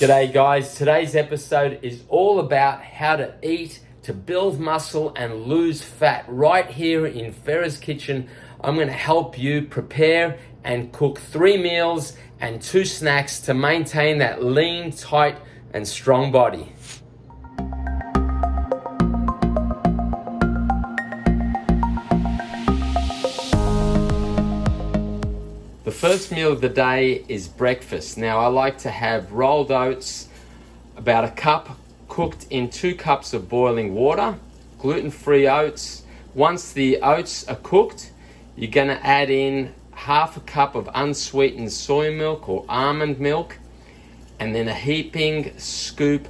G'day guys, today's episode is all about how to eat to build muscle and lose fat. Right here in Farah's Kitchen, I'm going to help you prepare and cook 3 meals and 2 snacks to maintain that lean, tight and strong body. The first meal of the day is breakfast. Now I like to have rolled oats, about a cup, cooked in 2 cups of boiling water, gluten-free oats. Once the oats are cooked, you're gonna add in half a cup of unsweetened soy milk or almond milk, and then a heaping scoop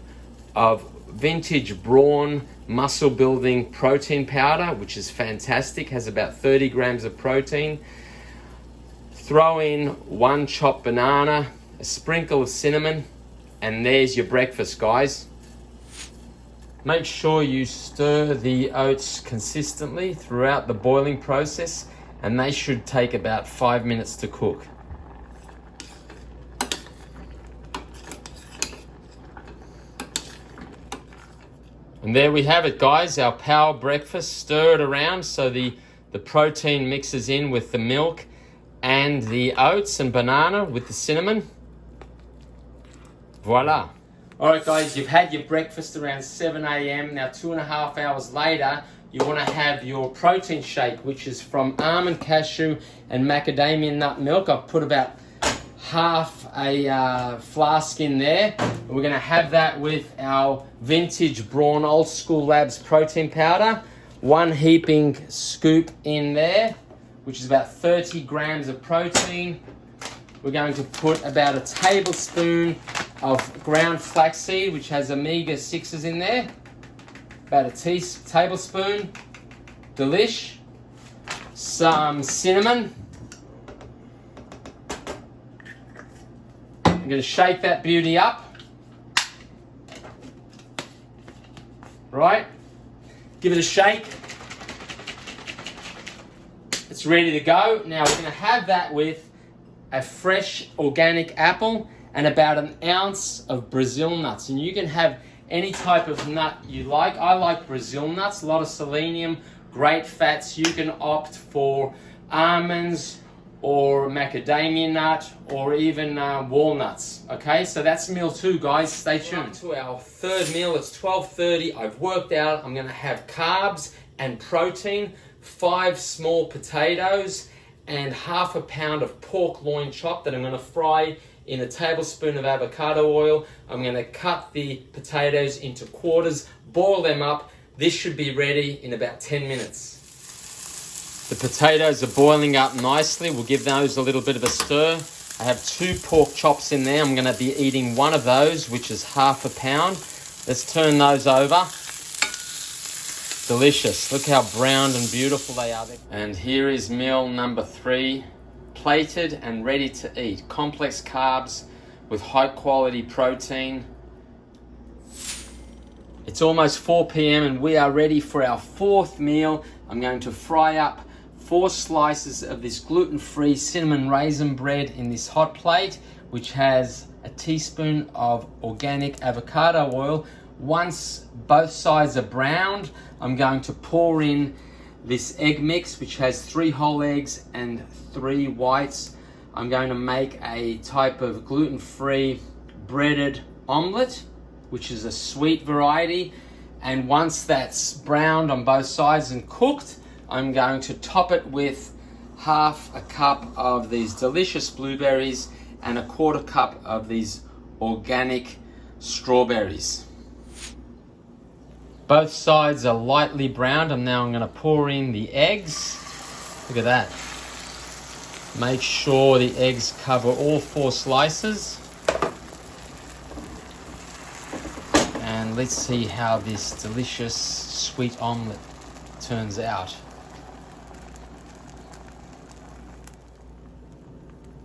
of vintage Brawn muscle building protein powder, which is fantastic, has about 30 grams of protein. Throw in 1 chopped banana, a sprinkle of cinnamon, and there's your breakfast, guys. Make sure you stir the oats consistently throughout the boiling process, and they should take about 5 minutes to cook. And there we have it, guys, our power breakfast. Stir it around so the protein mixes in with the milk and the oats and banana with the cinnamon. Voila. All right, guys, you've had your breakfast around 7 a.m. Now, 2.5 hours later, you want to have your protein shake, which is from almond, cashew, and macadamia nut milk. I've put about half a flask in there. We're going to have that with our vintage Brawn Old School Labs protein powder. 1 heaping scoop in there, which is about 30 grams of protein. We're going to put about a tablespoon of ground flaxseed, which has omega-6s in there. About a tablespoon. Delish. Some cinnamon. I'm going to shake that beauty up. Right? Give it a shake. It's ready to go. Now we're going to have that with a fresh organic apple and about 1 ounce of Brazil nuts. And you can have any type of nut you like. I like Brazil nuts, a lot of selenium, great fats. You can opt for almonds or macadamia nut or even walnuts. Okay, so that's meal 2, guys. Stay tuned. To our third meal, it's 12:30. I've worked out. I'm going to have carbs and protein, 5 small potatoes, and half a pound of pork loin chop that I'm going to fry in a tablespoon of avocado oil. I'm going to cut the potatoes into quarters, boil them up. This should be ready in about 10 minutes. The potatoes are boiling up nicely. We'll give those a little bit of a stir. I have 2 pork chops in there. I'm going to be eating 1 of those, which is half a pound. Let's turn those over. Delicious. Look how brown and beautiful they are. And here is meal number 3, plated and ready to eat. Complex carbs with high quality protein. It's almost 4 p.m. and we are ready for our 4th meal. I'm going to fry up 4 slices of this gluten-free cinnamon raisin bread in this hot plate, which has a teaspoon of organic avocado oil. Once both sides are browned, I'm going to pour in this egg mix, which has 3 whole eggs and 3 whites. I'm going to make a type of gluten-free breaded omelette, which is a sweet variety. And once that's browned on both sides and cooked, I'm going to top it with half a cup of these delicious blueberries and a 1/4 cup of these organic strawberries. Both sides are lightly browned, and now I'm going to pour in the eggs. Look at that. Make sure the eggs cover all 4 slices. And let's see how this delicious sweet omelette turns out.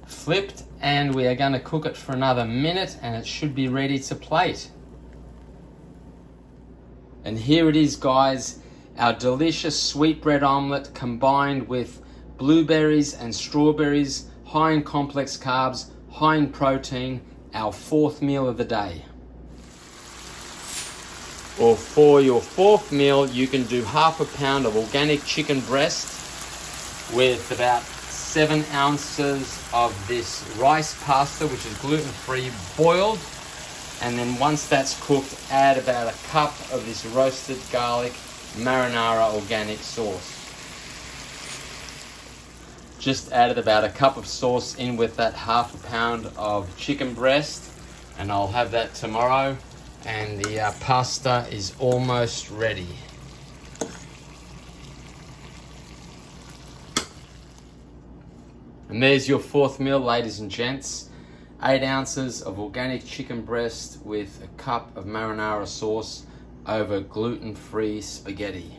Flipped, and we are going to cook it for another minute, and it should be ready to plate. And here it is, guys, our delicious sweetbread omelette combined with blueberries and strawberries, high in complex carbs, high in protein, our fourth meal of the day. Or for your fourth meal, you can do half a pound of organic chicken breast with about 7 ounces of this rice pasta, which is gluten-free, boiled. And then once that's cooked, add about a cup of this roasted garlic marinara organic sauce. Just added about a cup of sauce in with that half a pound of chicken breast, and I'll have that tomorrow. And the pasta is almost ready. And there's your fourth meal, ladies and gents. 8 ounces of organic chicken breast with a cup of marinara sauce over gluten-free spaghetti.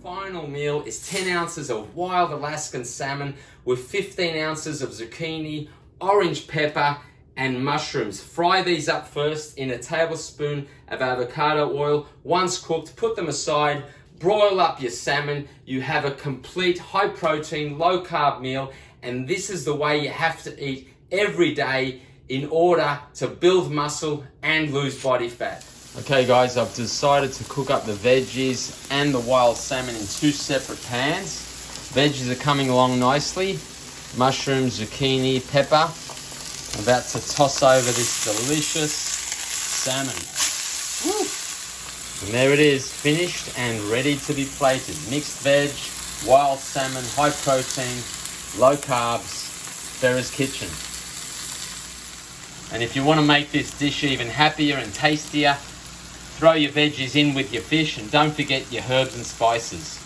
Final meal is 10 ounces of wild Alaskan salmon with 15 ounces of zucchini, orange pepper, and mushrooms. Fry these up first in a tablespoon of avocado oil. Once cooked, put them aside, broil up your salmon. You have a complete high protein, low carb meal, and this is the way you have to eat every day in order to build muscle and lose body fat. Okay guys, I've decided to cook up the veggies and the wild salmon in 2 separate pans. Veggies are coming along nicely. Mushrooms, zucchini, pepper. I'm about to toss over this delicious salmon. Woo. And there it is, finished and ready to be plated. Mixed veg, wild salmon, high protein, low carbs, Farah's Kitchen. And if you want to make this dish even happier and tastier, throw your veggies in with your fish and don't forget your herbs and spices.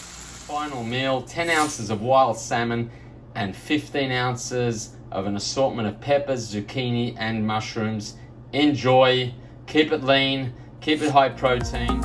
Final meal, 10 ounces of wild salmon and 15 ounces of an assortment of peppers, zucchini, and mushrooms. Enjoy, keep it lean, keep it high protein.